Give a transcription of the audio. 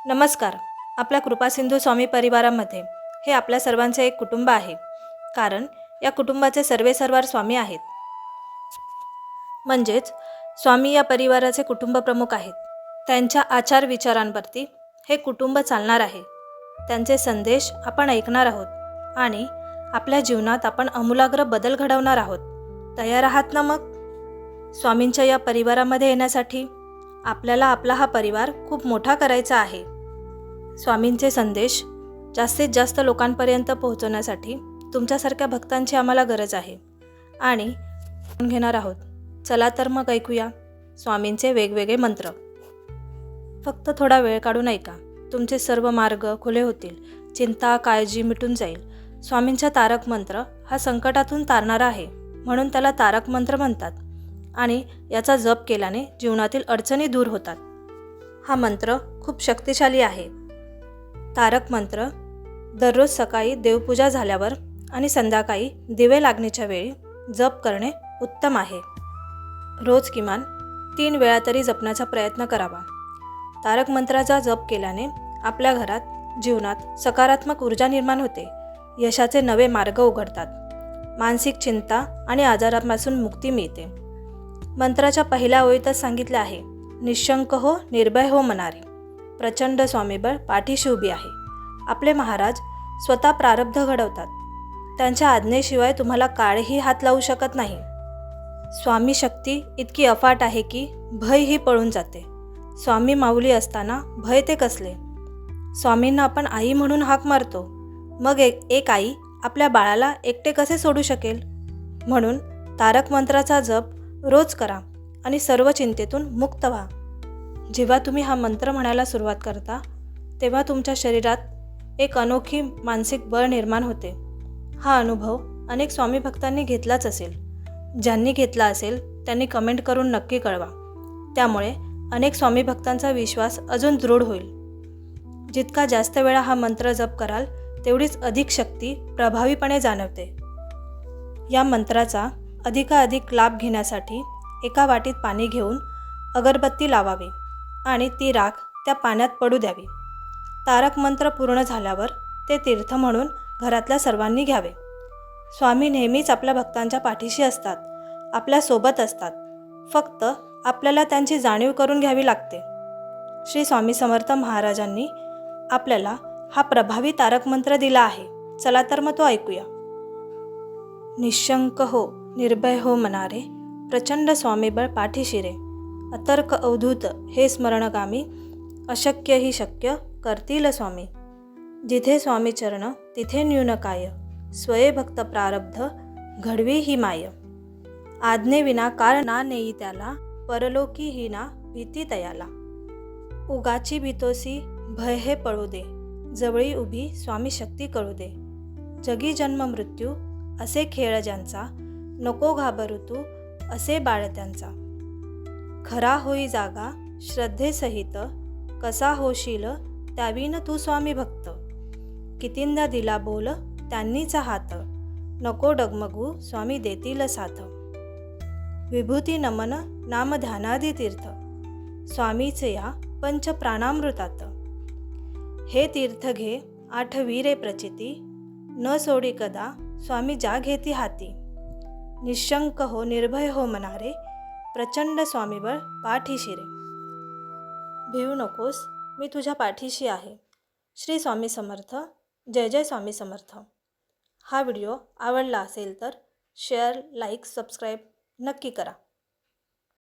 नमस्कार. आपल्या कृपासिंधू स्वामी परिवारामध्ये हे आपल्या सर्वांचे एक कुटुंब आहे. कारण या कुटुंबाचे सर्वेसर्वा स्वामी आहेत. म्हणजेच स्वामी या परिवाराचे कुटुंब प्रमुख आहेत. त्यांच्या आचार विचारांवरती हे कुटुंब चालणार आहे. त्यांचे संदेश आपण ऐकणार आहोत आणि आपल्या जीवनात आपण आमूलाग्र बदल घडवणार आहोत. तयार आहात ना मग? स्वामींच्या या परिवारामध्ये येण्यासाठी आपल्याला आपला हा परिवार खूप मोठा करायचा आहे. स्वामींचे संदेश जास्तीत जास्त लोकांपर्यंत पोहोचवण्यासाठी तुमच्यासारख्या भक्तांची आम्हाला गरज आहे आणि घेणार आहोत. चला तर मग ऐकूया स्वामींचे वेगवेगळे मंत्र. फक्त थोडा वेळ काढून ऐका. तुमचे सर्व मार्ग खुले होतील. चिंता काळजी मिटून जाईल. स्वामींचा तारक मंत्र हा संकटातून तारणारा आहे, म्हणून त्याला तारक मंत्र म्हणतात आणि याचा जप केल्याने जीवनातील अडचणी दूर होतात. हा मंत्र खूप शक्तिशाली आहे. तारक मंत्र दररोज सकाळी देवपूजा झाल्यावर आणि संध्याकाळी दिवे लागण्याच्या वेळी जप करणे उत्तम आहे. रोज किमान 3 वेळा तरी जपण्याचा प्रयत्न करावा. तारक मंत्राचा जप केल्याने आपल्या घरात, जीवनात सकारात्मक ऊर्जा निर्माण होते. यशाचे नवे मार्ग उघडतात. मानसिक चिंता आणि आजारांपासून मुक्ती मिळते. मंत्राच्या पहिल्या ओळीतच सांगितले आहे, निशंक हो, निर्भय हो मनारे. प्रचंड स्वामीबळ पाठीशी उभी आहे. आपले महाराज स्वतः प्रारब्ध घडवतात. त्यांच्या आज्ञेशिवाय तुम्हाला काळही हात लावू शकत नाही. स्वामी शक्ती इतकी अफाट आहे की भय ही पळून जाते. स्वामी माऊली असताना भय ते कसले. स्वामींना आपण आई म्हणून हाक मारतो, मग एक आई आपल्या बाळाला एकटे कसे सोडू शकेल. म्हणून तारक मंत्राचा जप रोज करा आणि सर्व चिंतेतून मुक्त व्हा. जेव्हा तुम्ही हा मंत्र म्हणायला सुरुवात करता तेव्हा तुमच्या शरीरात एक अनोखी मानसिक बळ निर्माण होते. हा अनुभव अनेक स्वामी भक्तांनी घेतलाच असेल. ज्यांनी घेतला असेल त्यांनी कमेंट करून नक्की कळवा. त्यामुळे अनेक स्वामी भक्तांचा विश्वास अजून दृढ होईल. जितका जास्त वेळा हा मंत्र जप कराल तेवढीच अधिक शक्ती प्रभावीपणे जाणवते. या मंत्राचा अधिकाधिक लाभ घेण्यासाठी एका वाटीत पाणी घेऊन अगरबत्ती लावावी आणि ती राख त्या पाण्यात पडू द्यावी. तारक मंत्र पूर्ण झाल्यावर ते तीर्थ म्हणून घरातल्या सर्वांनी घ्यावे. स्वामी नेहमीच आपल्या भक्तांच्या पाठीशी असतात, आपल्यासोबत असतात. फक्त आपल्याला त्यांची जाणीव करून घ्यावी लागते. श्री स्वामी समर्थ महाराजांनी आपल्याला हा प्रभावी तारक मंत्र दिला आहे. चला तर मग तो ऐकूया. निशंक हो, निर्भय हो मनारे. प्रचंड स्वामीबळ पाठीशी रे. अतर्क अवधूत हे स्मरणगामी. अशक्य ही शक्य करतील स्वामी. जिथे स्वामी चरण तिथे न्यून काय. स्वये भक्त प्रारब्ध घडवी ही माय. आज्ञेविना काळ ना नेई त्याला. परलोकी ही ना भीती तयाला. उगाची भीतोसी भय हे पळू दे. जवळी उभी स्वामी शक्ती कळू दे. जगी जन्म मृत्यू असे खेळ ज्यांचा. नको घाबरू तू असे बाळ त्यांचा. खरा होई जागा श्रद्धेसहित. कसा होशील त्याविन तू स्वामी भक्त. कितींदा दिला बोल त्यांनीचा हात. नको डगमगू स्वामी देतील साथ. विभूती नमन नाम ध्यानादी तीर्थ. स्वामीचे या पंच प्राणामृतात. हे तीर्थ घे आठवी रे प्रचिती. न सोडी कदा स्वामी जा घेती हाती. निशंक हो, निर्भय हो मनारे. प्रचंड स्वामीबळ पाठीशी रे. भिवू नकोस, मी तुझ्या पाठीशी आहे. श्री स्वामी समर्थ. जय जय स्वामी समर्थ. हा व्हिडिओ आवडला असेल तर शेअर, लाईक, सबस्क्राईब नक्की करा.